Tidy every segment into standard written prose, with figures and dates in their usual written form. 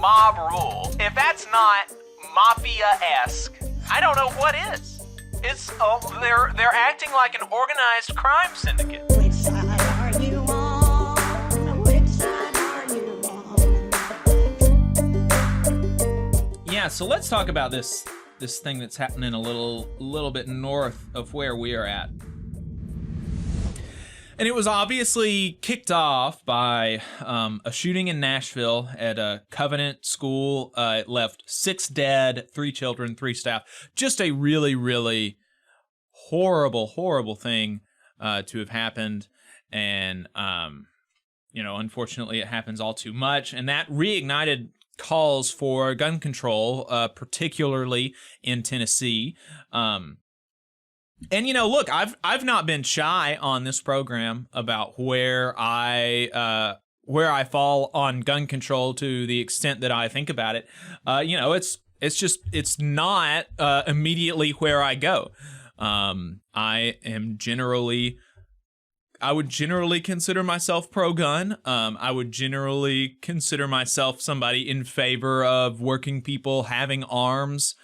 mob rule, if that's not mafia-esque, I don't know what is. It's they're acting like an organized crime syndicate. Which side are you on? Which side are you on? Yeah, so let's talk about this thing that's happening a little bit north of where we are at. And it was obviously kicked off by a shooting in Nashville at a Covenant school. It left 6 dead, 3 children, 3 staff. Just a really, really horrible thing to have happened. And, unfortunately it happens all too much. And that reignited calls for gun control, particularly in Tennessee. And look, I've not been shy on this program about where I fall on gun control to the extent that I think about it. It's not immediately where I go. I would generally consider myself pro-gun. I would generally consider myself somebody in favor of working people having arms.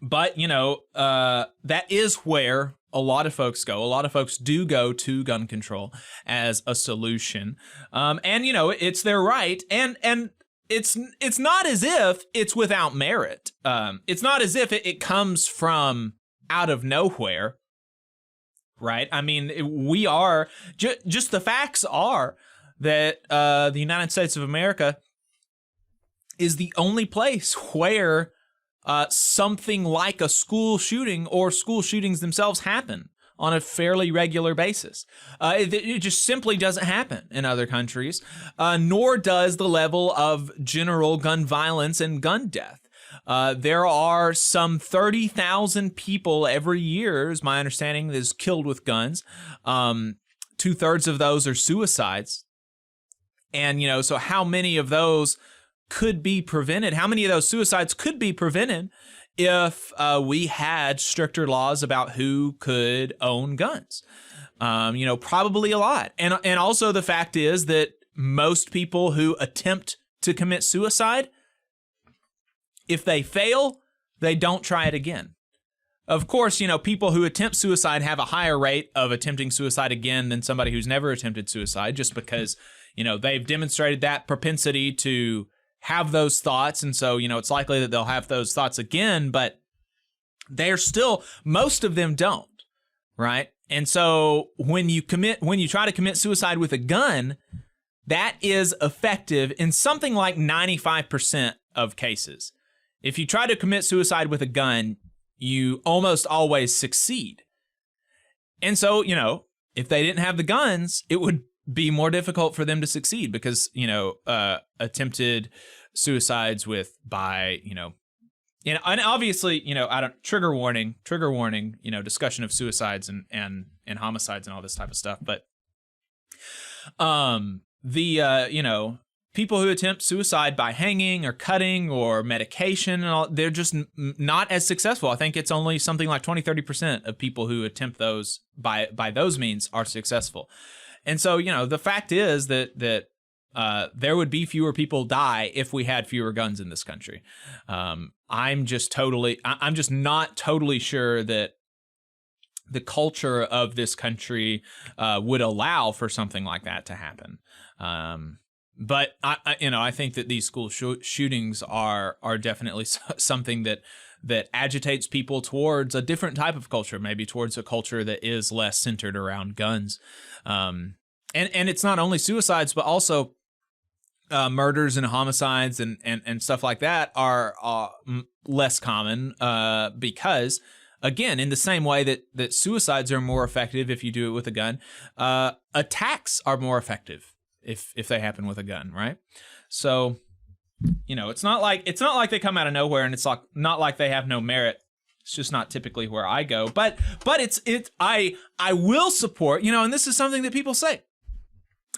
But, that is where a lot of folks go. A lot of folks do go to gun control as a solution. And, it's their right. And it's not as if it's without merit. It's not as if it comes from out of nowhere, right? I mean, we are, just the facts are that the United States of America is the only place where something like a school shooting or school shootings themselves happen on a fairly regular basis. It just simply doesn't happen in other countries, nor does the level of general gun violence and gun death. There are some 30,000 people every year, is my understanding, that is killed with guns. 2/3 of those are suicides. And, so how many of those could be prevented? How many of those suicides could be prevented if we had stricter laws about who could own guns? Probably a lot. And also the fact is that most people who attempt to commit suicide, if they fail, they don't try it again. Of course, people who attempt suicide have a higher rate of attempting suicide again than somebody who's never attempted suicide, just because, they've demonstrated that propensity to have those thoughts, and so it's likely that they'll have those thoughts again, but they're still, most of them don't, right? And so when you try to commit suicide with a gun, that is effective in something like 95% of cases. If you try to commit suicide with a gun, you almost always succeed. And so, if they didn't have the guns, it would be more difficult for them to succeed because, attempted suicides and obviously, trigger warning, discussion of suicides and homicides and all this type of stuff. But, people who attempt suicide by hanging or cutting or medication, and all, they're just not as successful. I think it's only something like 20-30% of people who attempt those by those means are successful. And so, the fact is that there would be fewer people die if we had fewer guns in this country. I'm just not totally sure that the culture of this country would allow for something like that to happen. But I think that these school shootings are definitely something that agitates people towards a different type of culture, maybe towards a culture that is less centered around guns. And it's not only suicides, but also murders and homicides and stuff like that are less common because, again, in the same way that suicides are more effective if you do it with a gun, attacks are more effective if they happen with a gun, right? So, it's not like they come out of nowhere, and it's not like they have no merit. It's just not typically where I go. But I will support, and this is something that people say.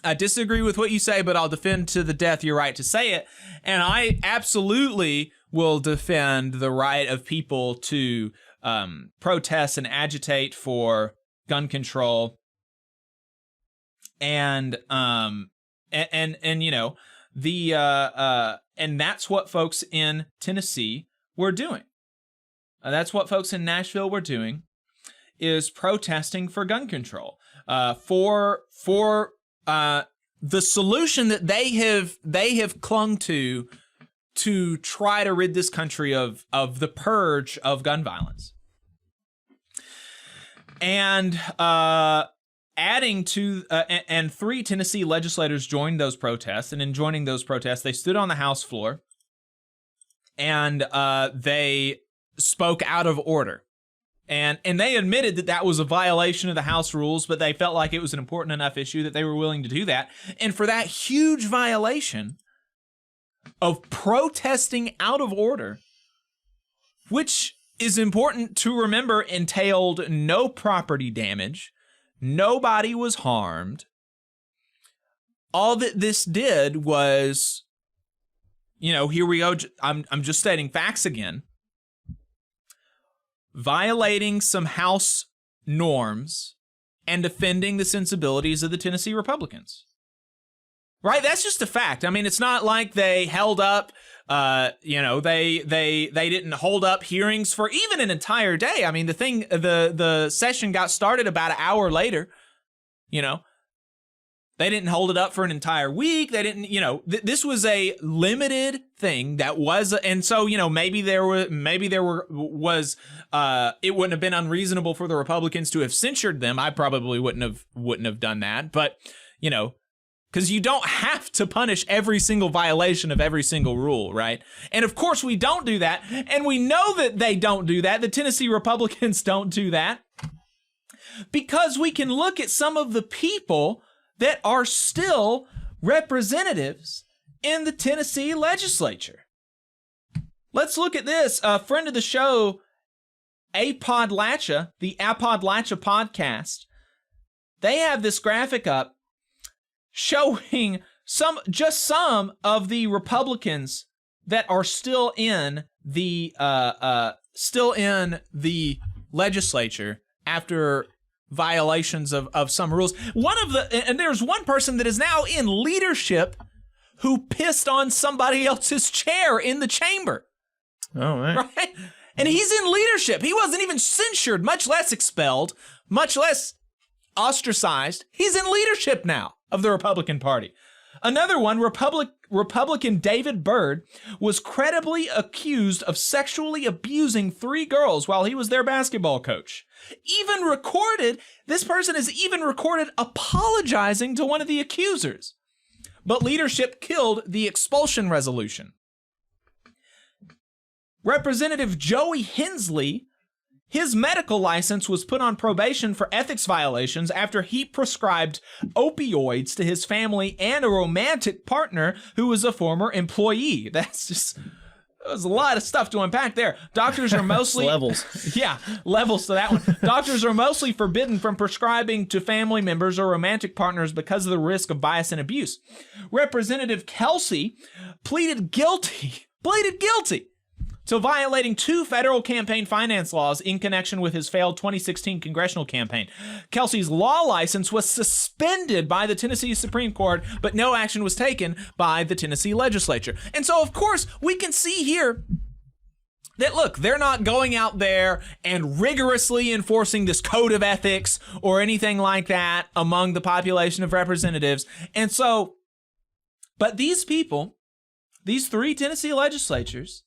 I disagree with what you say, but I'll defend to the death your right to say it. And I absolutely will defend the right of people to protest and agitate for gun control. And And that's what folks in Tennessee were doing. That's what folks in Nashville were doing, is protesting for gun control, for the solution that they have clung to try to rid this country of the purge of gun violence. And adding to, and 3 Tennessee legislators joined those protests, and in joining those protests, they stood on the House floor and they spoke out of order. And they admitted that that was a violation of the House rules, but they felt like it was an important enough issue that they were willing to do that. And for that huge violation of protesting out of order, which is important to remember, entailed no property damage, nobody was harmed. All that this did was, here we go. I'm just stating facts again. Violating some House norms and offending the sensibilities of the Tennessee Republicans. Right? That's just a fact. I mean, it's not like they held up, they didn't hold up hearings for even an entire day. I mean, the session got started about an hour later, They didn't hold it up for an entire week. They didn't, this was a limited thing that was, and so, maybe it wouldn't have been unreasonable for the Republicans to have censured them. I probably wouldn't have done that, but, because you don't have to punish every single violation of every single rule, right? And of course we don't do that, and we know that they don't do that. The Tennessee Republicans don't do that, because we can look at some of the people that are still representatives in the Tennessee legislature. Let's look at this. A friend of the show, Apodlatcha, the Apodlatcha podcast, they have this graphic up showing some of the Republicans that are still in the legislature after violations of some rules. And there's one person that is now in leadership who pissed on somebody else's chair in the chamber. Oh, right. And he's in leadership. He wasn't even censured, much less expelled, much less ostracized. He's in leadership now of the Republican Party. Another one, Republican David Byrd, was credibly accused of sexually abusing 3 girls while he was their basketball coach. This person is even recorded apologizing to one of the accusers. But leadership killed the expulsion resolution. Representative Joey Hensley, his medical license was put on probation for ethics violations after he prescribed opioids to his family and a romantic partner who was a former employee. There's a lot of stuff to unpack there. Doctors are mostly... levels. Yeah, levels to that one. Doctors are mostly forbidden from prescribing to family members or romantic partners because of the risk of bias and abuse. Representative Kelsey pleaded guilty to violating 2 federal campaign finance laws in connection with his failed 2016 congressional campaign. Kelsey's law license was suspended by the Tennessee Supreme Court, but no action was taken by the Tennessee legislature. And so, of course, we can see here that, look, they're not going out there and rigorously enforcing this code of ethics or anything like that among the population of representatives. And so, but these people, these 3 Tennessee legislatures,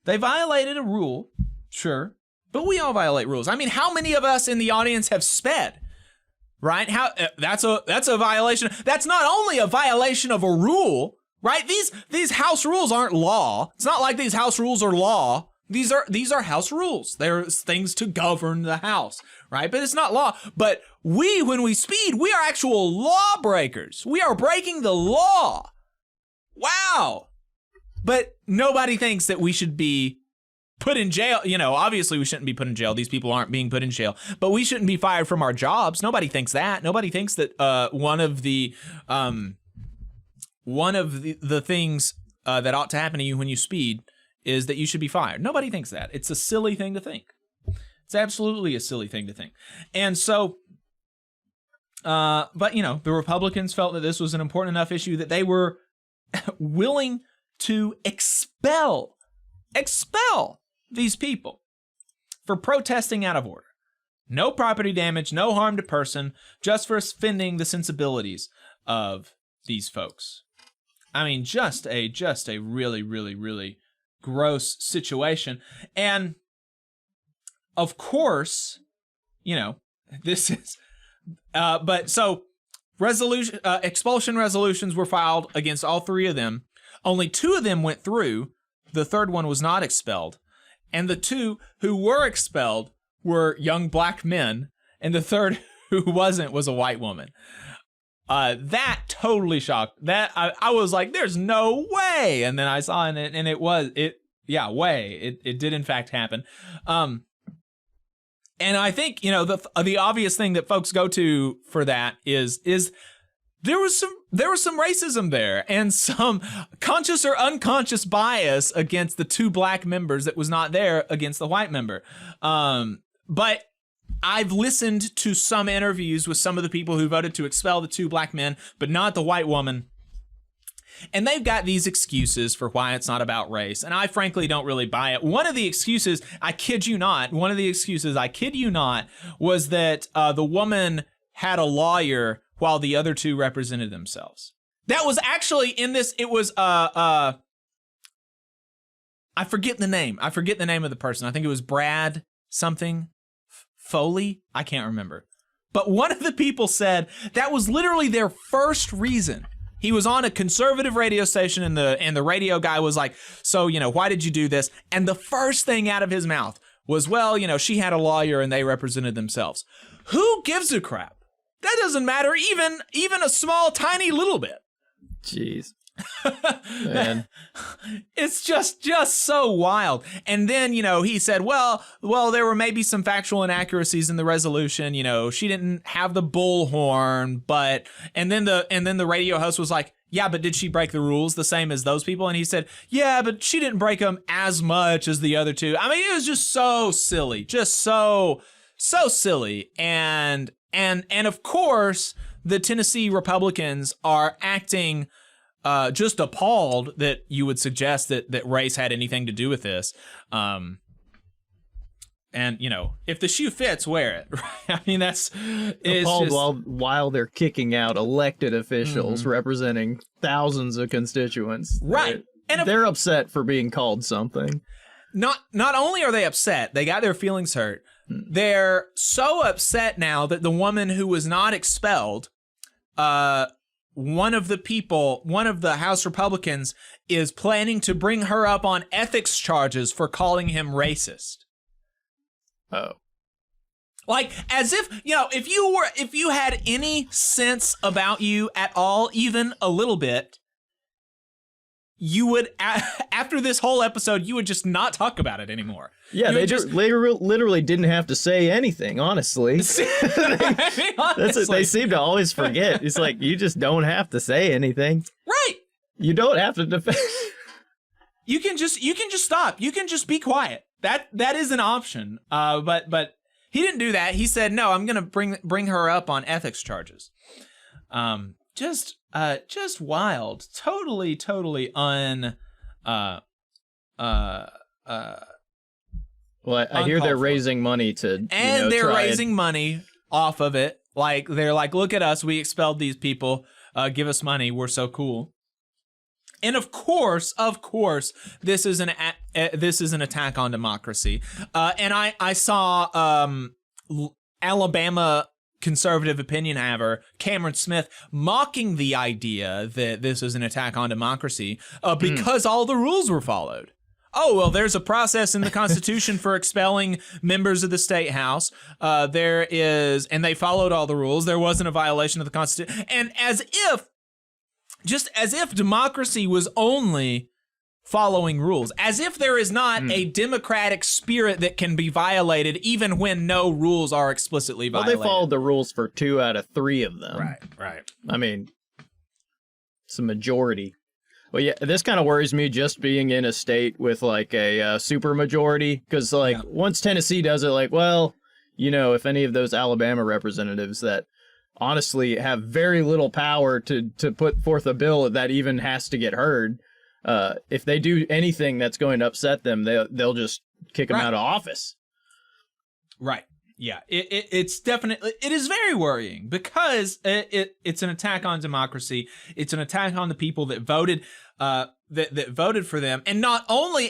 they violated a rule, sure, but we all violate rules. I mean, how many of us in the audience have sped? Right? That's a violation. That's not only a violation of a rule, right? These house rules aren't law. It's not like these house rules are law. These are house rules. They're things to govern the house, right? But it's not law. But when we speed, we are actual lawbreakers. We are breaking the law. Wow. But nobody thinks that we should be put in jail. Obviously we shouldn't be put in jail. These people aren't being put in jail. But we shouldn't be fired from our jobs. Nobody thinks that. Nobody thinks that one of the things that ought to happen to you when you speed is that you should be fired. Nobody thinks that. It's a silly thing to think. It's absolutely a silly thing to think. And so, but the Republicans felt that this was an important enough issue that they were willing to expel these people for protesting out of order. No property damage, no harm to person, just for offending the sensibilities of these folks. I mean, just a really, really, really gross situation. And of course, you know, this is, but so expulsion resolutions were filed against all 3 of them. Only 2 of them went through. The third one was not expelled. And the 2 who were expelled were young black men, and the third who wasn't was a white woman. That totally shocked. That I was like, "There's no way!" And then I saw it, and it did in fact happen. And I think, you know, the obvious thing that folks go to for that is there was some racism there, and some conscious or unconscious bias against the 2 black members that was not there against the white member. But I've listened to some interviews with some of the people who voted to expel the 2 black men, but not the white woman. And they've got these excuses for why it's not about race. And I frankly don't really buy it. One of the excuses, I kid you not, was that the woman had a lawyer while the other 2 represented themselves. That was actually in this, it was, I forget the name. I forget the name of the person. I think it was Brad something. Foley? I can't remember. But one of the people said that was literally their first reason. He was on a conservative radio station, and the radio guy was like, "So, you know, why did you do this?" And the first thing out of his mouth was, "Well, you know, she had a lawyer and they represented themselves." Who gives a crap? That doesn't matter even a small, tiny little bit. Jeez. Man. It's just so wild. And then, you know, he said, well, there were maybe some factual inaccuracies in the resolution. You know, she didn't have the bullhorn, but, and then the radio host was like, "Yeah, but did she break the rules the same as those people?" And he said, "Yeah, but she didn't break them as much as the other 2. I mean, it was just so silly, just so silly. And of course, the Tennessee Republicans are acting just appalled that you would suggest that race had anything to do with this. And, you know, if the shoe fits, wear it. I mean, it's appalled just... while they're kicking out elected officials representing thousands of constituents. Right. And they're upset for being called something. Not only are they upset, they got their feelings hurt. They're so upset now that the woman who was not expelled, one of the House Republicans is planning to bring her up on ethics charges for calling him racist. Oh. Like, as if, you know, if you had any sense about you at all, even a little bit, you would, after this whole episode, you would just not talk about it anymore. Yeah, they literally didn't have to say anything, honestly. That's what they seem to always forget. It's like, you just don't have to say anything. Right. You don't have to defend. You can just stop. You can just be quiet. That is an option. But he didn't do that. He said, "No, I'm gonna bring her up on ethics charges." Just wild. Totally Well, I hear they're raising money to, and they're raising money off of it. Like, they're like, "Look at us, we expelled these people. Give us money. We're so cool." And of course, this is an attack on democracy. And I saw Alabama conservative opinion haver Cameron Smith mocking the idea that this is an attack on democracy because all the rules were followed. Oh, well, there's a process in the Constitution for expelling members of the state house. There is, and they followed all the rules. There wasn't a violation of the Constitution. And as if democracy was only following rules, as if there is not a democratic spirit that can be violated even when no rules are explicitly violated. Well, they followed the rules for 2 out of 3 of them. Right. I mean, it's a majority. Well, yeah, this kind of worries me, just being in a state with like a super majority, because once Tennessee does it, like, well, you know, if any of those Alabama representatives that honestly have very little power to put forth a bill that even has to get heard. If they do anything that's going to upset them, they'll just kick them out of office. Right. Yeah. It's definitely, it is very worrying because it's an attack on democracy. It's an attack on the people that voted, that voted for them. And not only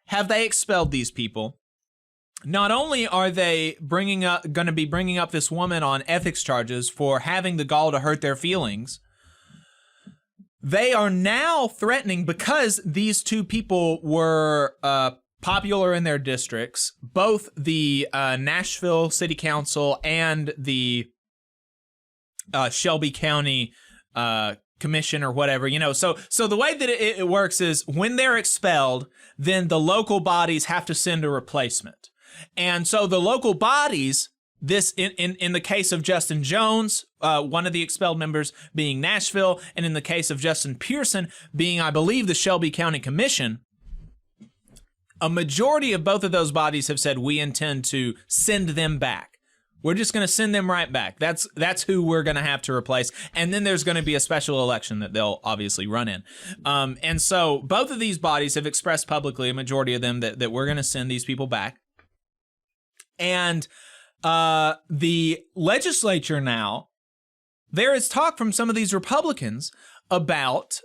have they expelled these people, not only are they going to be bringing up this woman on ethics charges for having the gall to hurt their feelings, they are now threatening, because these two people were popular in their districts, both the Nashville City Council and the Shelby County Commission or whatever, So the way that it works is when they're expelled, then the local bodies have to send a replacement. And so the local bodies, this in the case of Justin Jones, one of the expelled members being Nashville, and in the case of Justin Pearson being, I believe, the Shelby County Commission, a majority of both of those bodies have said, we intend to send them back. We're just going to send them right back. That's who we're going to have to replace. And then there's going to be a special election that they'll obviously run in. And so both of these bodies have expressed publicly, a majority of them, that we're going to send these people back. And the legislature now, there is talk from some of these Republicans about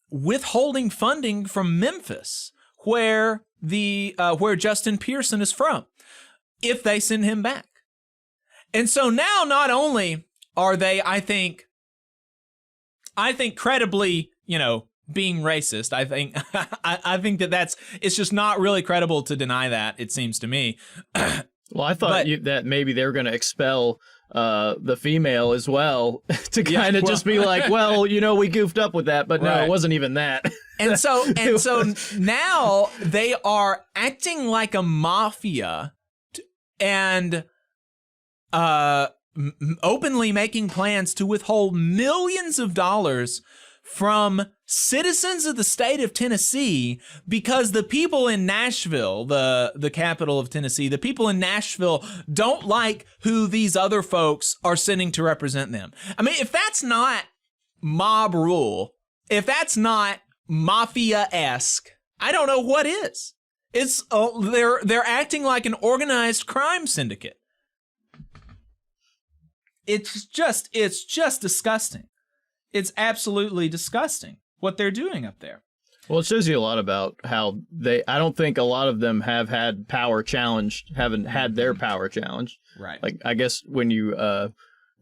withholding funding from Memphis, where Justin Pearson is from, if they send him back. And so now, not only are they, I think credibly, being racist. I think I think that it's just not really credible to deny that, it seems to me. Well, I thought that maybe they were going to expel the female as well to kind of just be like, well, we goofed up with that, but no, it wasn't even that. And so now they are acting like a mafia and openly making plans to withhold millions of dollars from citizens of the state of Tennessee, because the people in Nashville, the capital of Tennessee, the people in Nashville don't like who these other folks are sending to represent them. I mean, if that's not mob rule, if that's not mafia-esque, I don't know what is. It's they're acting like an organized crime syndicate. It's just disgusting. It's absolutely disgusting what they're doing up there. Well, it shows you a lot about how I don't think a lot of them have had power challenged, haven't had their power challenged. Right. Like, I guess when you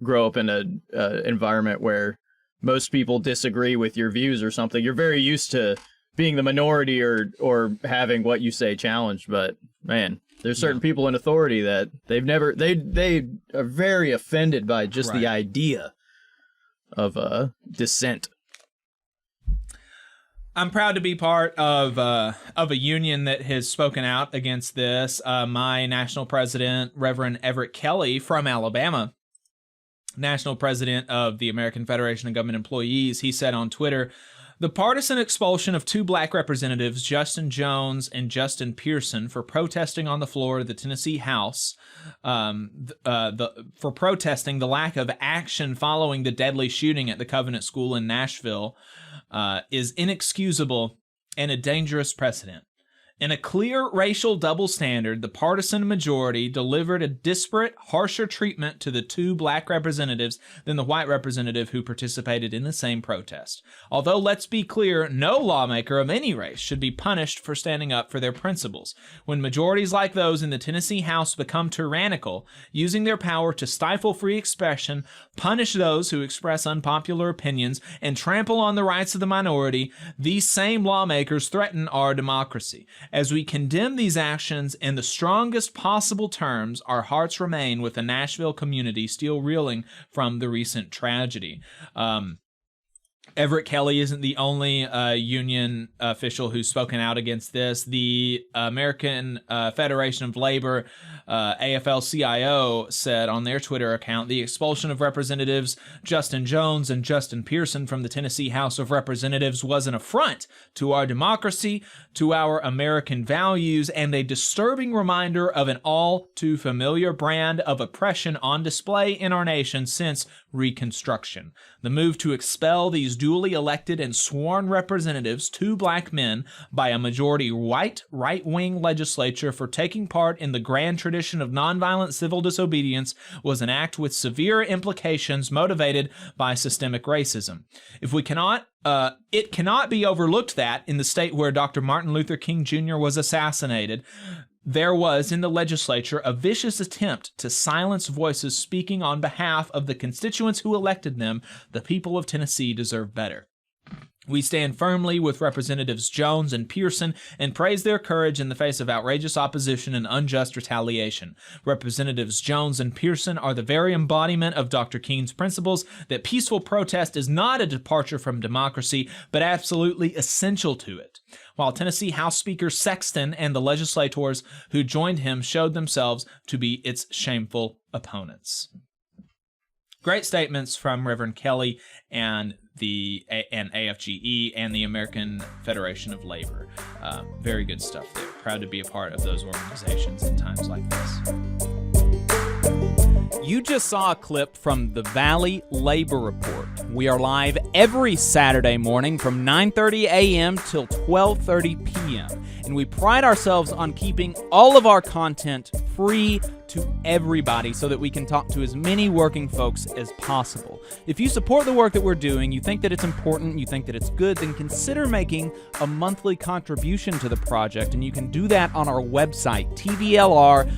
grow up in an environment where most people disagree with your views or something, you're very used to being the minority or having what you say challenged. But man, there's certain people in authority that they are very offended by just the idea of dissent. I'm proud to be part of a union that has spoken out against this. My national president, Reverend Everett Kelly from Alabama, national president of the American Federation of Government Employees, he said on Twitter, "The partisan expulsion of two black representatives, Justin Jones and Justin Pearson, for protesting on the floor of the Tennessee House, for protesting the lack of action following the deadly shooting at the Covenant School in Nashville, is inexcusable and a dangerous precedent. In a clear racial double standard, the partisan majority delivered a disparate, harsher treatment to the two black representatives than the white representative who participated in the same protest. Although, let's be clear, no lawmaker of any race should be punished for standing up for their principles. When majorities like those in the Tennessee House become tyrannical, using their power to stifle free expression, punish those who express unpopular opinions, and trample on the rights of the minority, these same lawmakers threaten our democracy. As we condemn these actions in the strongest possible terms, our hearts remain with the Nashville community still reeling from the recent tragedy." Everett Kelly isn't the only union official who's spoken out against this. The American Federation of Labor, AFL-CIO, said on their Twitter account, the expulsion of Representatives Justin Jones and Justin Pearson from the Tennessee House of Representatives was an affront to our democracy, to our American values, and a disturbing reminder of an all too familiar brand of oppression on display in our nation since Reconstruction. The move to expel these duly elected and sworn representatives, 2 black men, by a majority white right-wing legislature for taking part in the grand tradition of nonviolent civil disobedience was an act with severe implications motivated by systemic racism. If we cannot it cannot be overlooked that in the state where Dr. Martin Luther King Jr. was assassinated, there was in the legislature a vicious attempt to silence voices speaking on behalf of the constituents who elected them. The people of Tennessee deserve better. We stand firmly with Representatives Jones and Pearson and praise their courage in the face of outrageous opposition and unjust retaliation. Representatives Jones and Pearson are the very embodiment of Dr. King's principles that peaceful protest is not a departure from democracy, but absolutely essential to it. While Tennessee House Speaker Sexton and the legislators who joined him showed themselves to be its shameful opponents. Great statements from Reverend Kelly and AFGE and the American Federation of Labor. Very good stuff there. Proud to be a part of those organizations in times like this. You just saw a clip from the Valley Labor Report. We are live every Saturday morning from 9:30 a.m. till 12:30 p.m. And we pride ourselves on keeping all of our content free to everybody so that we can talk to as many working folks as possible. If you support the work that we're doing, you think that it's important, you think that it's good, then consider making a monthly contribution to the project, and you can do that on our website, tvlr.fm.